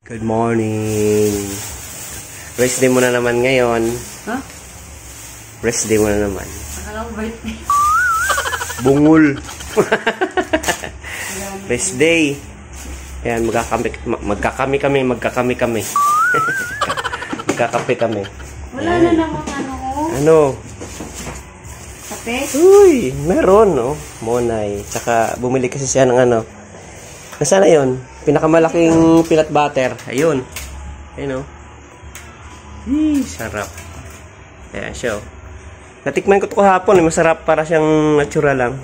Good morning. Rest day mo na naman ngayon. Huh? Rest day mo na naman. Anong birthday? Bungol. Rest day. Ayan, magkakami kami. Magkakape kami. Wala na namang ano. Ano? Kape? Uy, meron, no? Monay. Tsaka, bumili kasi siya ng ano. Nasaan na yun? Pinakamalaking peanut butter. Ayun. Ayun, no? Sarap. Ayan siya, oh. Natikman ko ito kahapon. Masarap para siyang natural lang.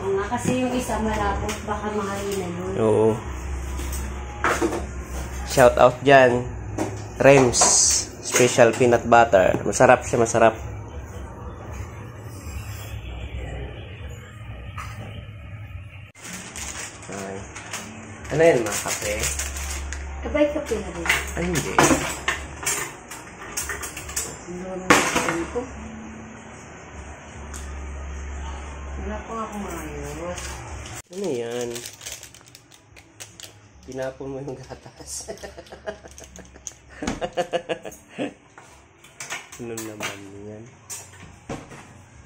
Oo nga, kasi yung isa malapot. Baka mahalina yun. Oo. Shout out dyan. Rems. Special peanut butter. Masarap siya, masarap. Ay. Ano yan, mga kape? Kabay kape na rin. Ay, hindi. Wala pa nga kumayos. Ano yan? Pinapon mo yung gatas. Ano naman yan?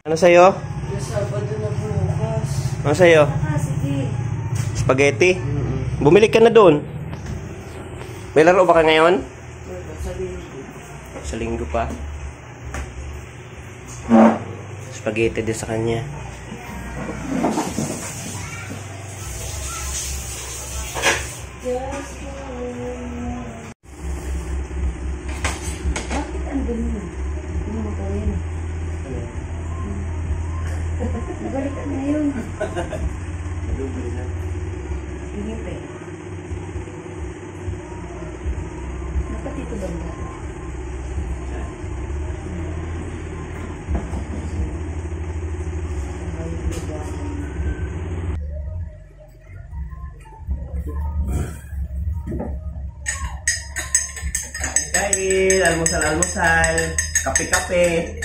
Ano sa'yo? Yung Sabado na bukas. Ano sa'yo? Sige. Spaghetti? Bumili ka na doon. May laro ba ka ngayon? Sa linggo. Sa linggo pa. Spaghetti din sa kanya. Bakit andun mo? Ano mo gawin? Nabalik ka na yun. Hindi pa eh. Nakatito banda. Kain, almusal, kape-kape.